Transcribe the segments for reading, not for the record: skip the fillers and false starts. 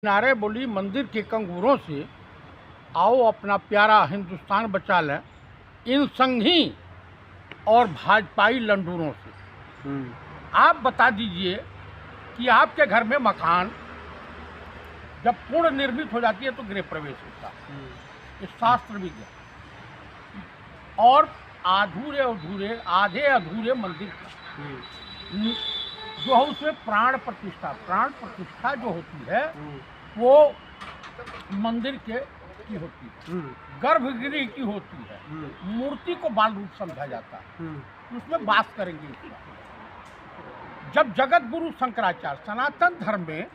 नारे बोली मंदिर के कंगूरों से आओ अपना प्यारा हिंदुस्तान बचा लें इन संघी और भाजपाई लंडूरों से। आप बता दीजिए कि आपके घर में मकान जब पूर्ण निर्मित हो जाती है तो गृह प्रवेश होता है, इस शास्त्र विज्ञान, और आधे अधूरे मंदिर का जो है उसमें प्राण प्रतिष्ठा जो होती है वो मंदिर की होती है, गर्भगृह की होती है, मूर्ति को बाल रूप समझा जाता है, उसमें वास करेंगे। जब जगत गुरु शंकराचार्य सनातन धर्म में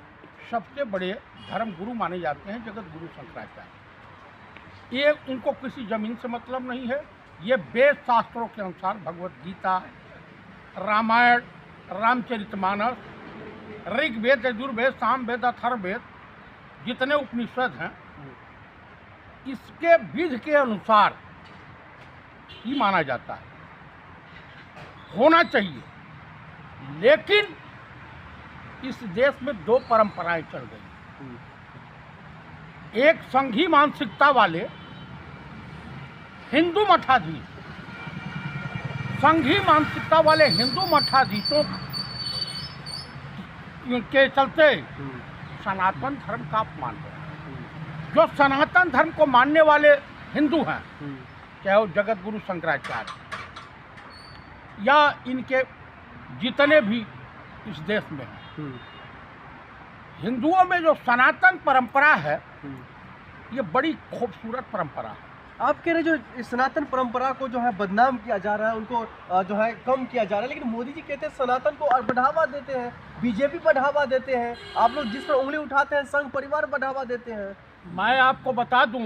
सबसे बड़े धर्म गुरु माने जाते हैं, जगत गुरु शंकराचार्य, ये उनको किसी जमीन से मतलब नहीं है। ये वेद शास्त्रों के अनुसार भगवत गीता, रामायण, रामचरितमानस, ऋग्वेद, यजुर्वेद, सामवेद, अथर्ववेद, जितने उपनिषद हैं इसके विधि के अनुसार ही माना जाता है, होना चाहिए। लेकिन इस देश में दो परंपराएं चल गई। एक संघी मानसिकता वाले हिंदू मठाधीश, संघी मानसिकता वाले हिंदू मठाधीशों के चलते सनातन धर्म का अपमान है। जो सनातन धर्म को मानने वाले हिंदू हैं, चाहे वो जगत गुरु शंकराचार्य या इनके जितने भी इस देश में हैं, हिंदुओं में जो सनातन परंपरा है ये बड़ी खूबसूरत परंपरा है। आप कह रहे जो इस सनातन परंपरा को जो है बदनाम किया जा रहा है, उनको जो है कम किया जा रहा है, लेकिन मोदी जी कहते हैं सनातन को और बढ़ावा देते हैं, बीजेपी बढ़ावा देते हैं, आप लोग जिस पर उंगली उठाते हैं संघ परिवार बढ़ावा देते हैं। मैं आपको बता दूं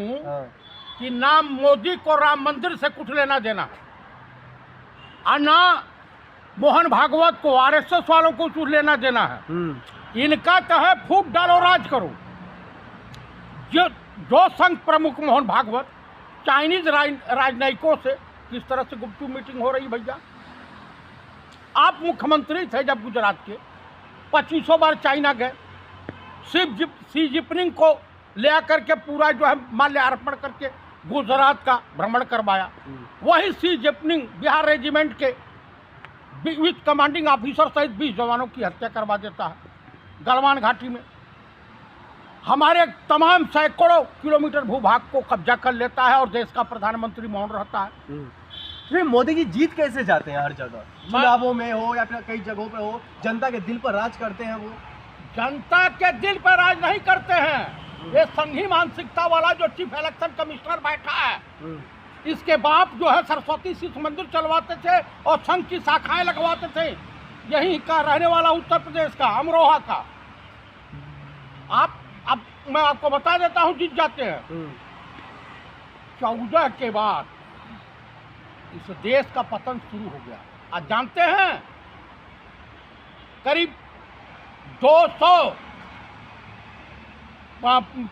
कि ना मोदी को राम मंदिर से कुछ लेना देना और ना मोहन भागवत को, आरएसएस वालों को कुछ लेना देना है। इनका तो है फूट डालो राज करो। जो संघ प्रमुख मोहन भागवत चाइनीज राजनयिकों से किस तरह से गुपचुप मीटिंग हो रही, भैया आप मुख्यमंत्री थे जब गुजरात के, 2500 बार चाइना गए, सी जिनपिंग को ले आकर के पूरा जो है माल्यार्पण करके गुजरात का भ्रमण करवाया। वही सी जिनपिंग बिहार रेजिमेंट के विथ कमांडिंग ऑफिसर सहित 20 जवानों की हत्या करवा देता है गलवान घाटी में। हमारे तमाम सैकड़ों किलोमीटर भूभाग को कब्जा कर लेता है और देश का प्रधानमंत्री मौन रहता है। फिर मोदी जी जीत कैसे जाते हैं हर जगह, चुनावों में हो या फिर कई जगहों पे हो, जनता के दिल पर राज करते हैं। वो जनता के दिल पर राज नहीं करते हैं। ये संघी मानसिकता वाला जो चीफ इलेक्शन कमिश्नर बैठा है, इसके बाप जो है सरस्वती शिशु मंदिर चलवाते थे और संघ की शाखाएं लगवाते थे। यही का रहने वाला उत्तर प्रदेश का अमरोहा का। अब मैं आपको बता देता हूं जीत जाते हैं। 14 के बाद इस देश का पतन शुरू हो गया। आज जानते हैं करीब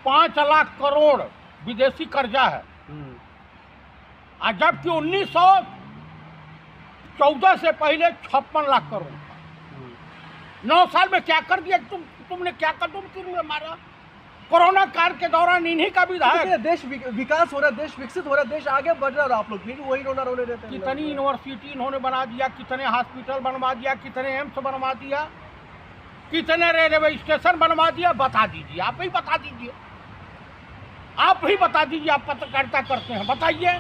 5 लाख करोड़ विदेशी कर्जा है, और जबकि 1914 से पहले 56 लाख करोड़ था। 9 साल में क्या कर दिया तुमने, क्या कदम मारा? कोरोना काल के दौरान इन्हीं का विधायक। देश विकास हो रहा है, देश विकसित हो रहा है, देश आगे बढ़ रहा है, आप लोग फिर वही रोना रोने देते हैं। कितनी यूनिवर्सिटी इन्होंने बना दिया, कितने हॉस्पिटल बनवा दिया, कितने एम्स बनवा दिया, कितने रेलवे स्टेशन बनवा दिया। बता दीजिए, आप ही बता दीजिए, आप ही बता दीजिए। आप पत्रकारिता करते हैं, बताइए।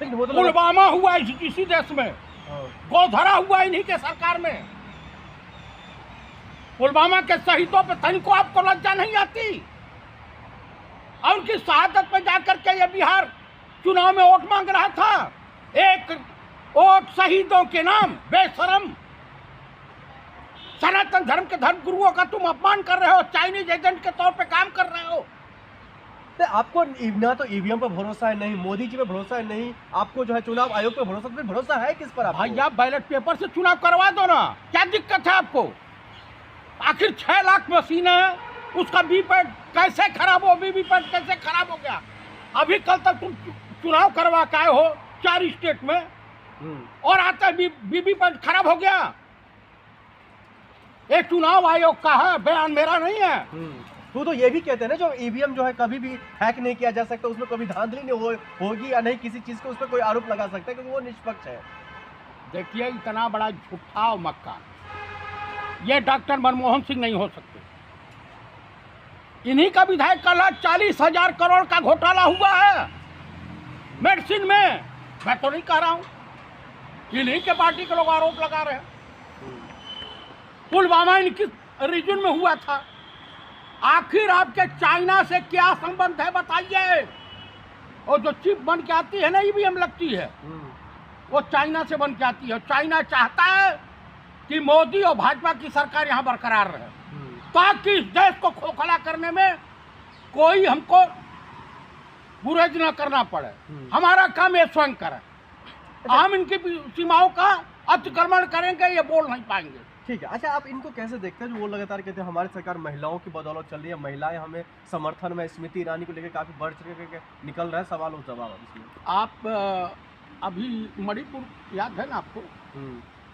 पुलवामा हुआ इसी देश में, गोधरा हुआ इन्हीं के सरकार में। पुलवामा के शहीदों पे तनिको आपको लज्जा नहीं आती? और उनकी शहादत पे जाकर के ये बिहार चुनाव में वोट मांग रहा था। एक वोट शहीदों के नाम, बेशरम। सनातन धर्म के धर्म गुरुओं का तुम अपमान कर रहे हो, चाइनीज एजेंट के तौर पे काम कर रहे हो। तो आपको ना तो ईवीएम पर भरोसा है, नहीं मोदी जी पे भरोसा है, नहीं आपको जो है चुनाव आयोग पे भरोसा है किस पर? भैया बैलेट पेपर से चुनाव करवा दो ना, क्या दिक्कत है आपको? आखिर 6 लाख मशीन है, उसका वीवीपैट कैसे खराब हो, वीवीपैट कैसे खराब हो गया? अभी कल तक तुम चुनाव करवा के आए हो 4 स्टेट में, और आता वीवीपैट खराब हो गया। ये चुनाव आयोग का है, बयान मेरा नहीं है। तो ये भी कहते हैं ना, जो ईवीएम जो है कभी भी हैक नहीं किया जा सकता, उसमें कभी धांधली नहीं होगी या नहीं किसी चीज को उस पर कोई आरोप लगा सकता है, क्योंकि वो निष्पक्ष है। देखिए, इतना बड़ा झूठा और मक्का ये डॉक्टर मनमोहन सिंह नहीं हो सकते। इन्हीं का विधायक का 40,000 करोड़ का घोटाला हुआ है मेडिसिन में। मैं तो नहीं कह रहा हूं, इन्हीं के पार्टी के लोग आरोप लगा रहे हैं। पुलवामा इनकी रीजन में हुआ था। आखिर आपके चाइना से क्या संबंध है बताइए। और जो चिप बन के आती है ना, ईवीएम लगती है, वो चाइना से बन के आती है। चाइना चाहता है कि मोदी और भाजपा की सरकार यहाँ बरकरार रहे, ताकि इस देश को खोखला करने में कोई हमको गुरेज न करना पड़े। हमारा काम ये स्वयं करें। हम इनकी सीमाओं का अतिक्रमण करेंगे, ये बोल नहीं पाएंगे। ठीक है। अच्छा, आप इनको कैसे देखते हैं जो वो लगातार कहते हैं हमारी सरकार महिलाओं की बदौलत चल रही है, महिलाएं हमें समर्थन में स्मृति ईरानी को लेकर काफी बढ़ चढ़ के निकल रहा है, सवाल और जवाब इसमें? आप अभी मणिपुर याद है ना आपको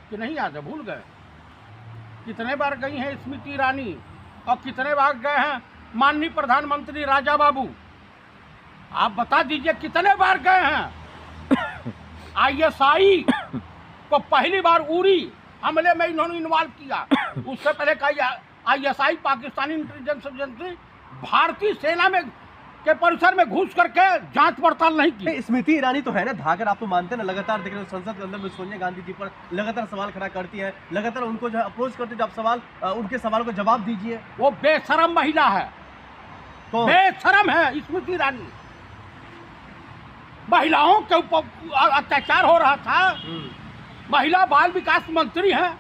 कि नहीं याद है? भूल गए? कितने बार गई हैं स्मृति ईरानी और कितने बार गए हैं माननीय प्रधानमंत्री राजा बाबू? आप बता दीजिए कितने बार गए हैं? ISI को पहली बार उरी हमले में इन्होंने इन्वॉल्व किया। उससे पहले का ISI पाकिस्तानी इंटेलिजेंस एजेंसी भारतीय सेना में के परिसर में घुस करके जांच पड़ताल नहीं की। स्मृति ईरानी तो है ना धाकर, आप तो मानते हैं ना, लगातार देख रहे हो संसद के अंदर में सोनिया गांधी जी पर लगातार सवाल खड़ा करती है, लगातार उनको जो है अप्रोच करते हैं, जब सवाल उनके सवाल को जवाब दीजिए। वो बेशरम महिला है, तो बेशरम है स्मृति ईरानी। महिलाओं के ऊपर अत्याचार हो रहा था। महिला बाल विकास मंत्री हैं,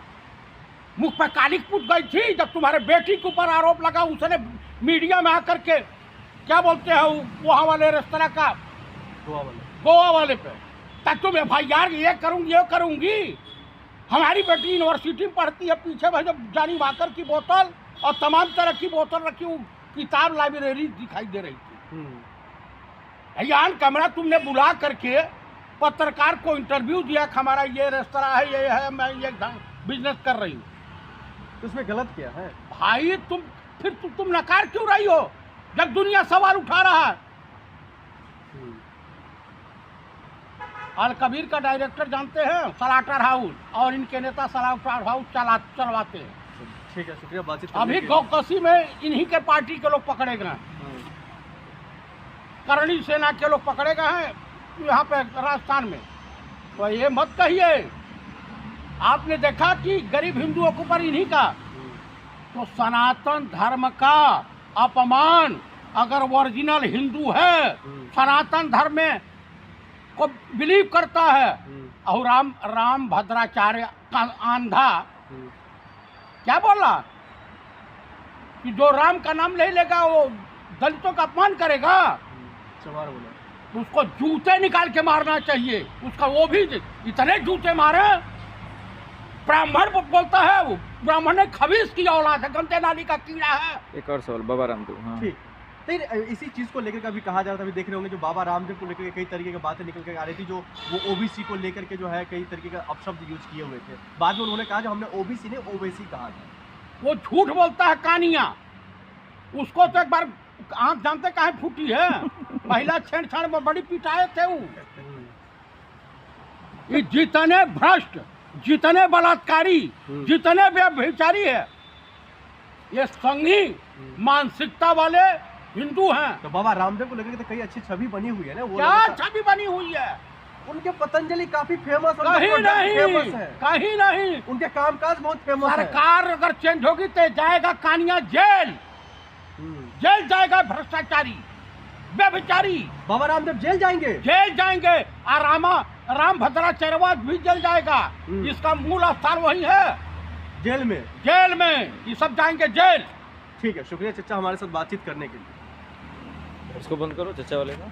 मुख पर कालिक पूछ गई थी जब तुम्हारे बेटी के ऊपर आरोप लगा। उसने मीडिया में आकर के क्या बोलते हैं वहाँ वाले रेस्तरा का, गोवा वाले पे, तब तुम FIR ये करूँगी। हमारी बेटी यूनिवर्सिटी में पढ़ती है, पीछे भाई जब जानी वाकर की बोतल और तमाम तरह की बोतल रखी, वो किताब लाइब्रेरी दिखाई दे रही थी। यान कमरा तुमने बुला करके पत्रकार को इंटरव्यू दिया कि हमारा ये रेस्तरा है, ये है, मैं ये बिजनेस कर रही हूँ। तो उसमें गलत क्या है भाई? तुम नकार क्यों रही हो जब दुनिया सवाल उठा रहा है? अल कबीर का डायरेक्टर जानते हैं, सलाटर हाउस, और इनके नेता सलाटर हाउस चलवाते हैं। ठीक है, शुक्रिया बातचीत। अभी गौकसी में इन्हीं के पार्टी के लोग पकड़े गए हैं, करणी सेना के लोग पकड़े गए हैं यहाँ पे राजस्थान में। तो ये मत कहिए, आपने देखा कि गरीब हिंदुओं के ऊपर इन्हीं का। तो सनातन धर्म का अपमान, अगर ओरिजिनल हिंदू है, सनातन धर्म में को बिलीव करता है, और राम भद्राचार्य का आंधा क्या बोला कि जो राम का नाम ले लेगा वो दलितों का अपमान करेगा, चमार बोला, तो उसको जूते निकाल के मारना चाहिए। उसका वो भी इतने जूते मारे। ब्राह्मण बोलता है, वो ब्राह्मण ने खबीस की औलाद है, गंदे नाली का कीड़ा है। एक और सवाल बाबा रामदेव। हाँ। ठीक, लेकिन इसी चीज़ को लेकर कभी कहा जा रहा था, अभी देख रहे होंगे जो बाबा रामदेव को लेकर कई तरीके की बातें निकल के आ रही थी, जो वो OBC को लेकर के जो है कई तरीके का अपशब्द यूज किए हुए थे। बाद में उन्होंने कहा जो हमने OBC नहीं OWC कहा था। वो झूठ बोलता है कानिया। उसको तो एक बार आप जानते काहे फूटी है? महिला छेड़छाड़ में बड़ी पिटाए थे वो। ये जितने भ्रष्ट, जितने बलात्कारी, जितने व्यभिचारी है, ये संघी मानसिकता वाले हिंदू हैं। तो बाबा रामदेव को लेकर के तो कई अच्छी छवि बनी हुई है ना, वो क्या छवि बनी हुई है? उनके पतंजलि काफी फेमस है, कहीं नहीं, फेमस है, कहीं नहीं। उनके कामकाज बहुत फेमस है। सरकार अगर चेंज होगी तो जाएगा कानिया जेल, जेल जाएगा भ्रष्टाचारी, व्यभिचारी। बाबा रामदेव जेल जाएंगे? जेल जाएंगे। और राम भद्राचार्य भी जेल जाएगा। इसका मूल स्थान वही है, जेल में। जेल में ये सब जाएंगे जेल। ठीक है, शुक्रिया चचा हमारे साथ बातचीत करने के लिए। उसको बंद करो चचा वाले का।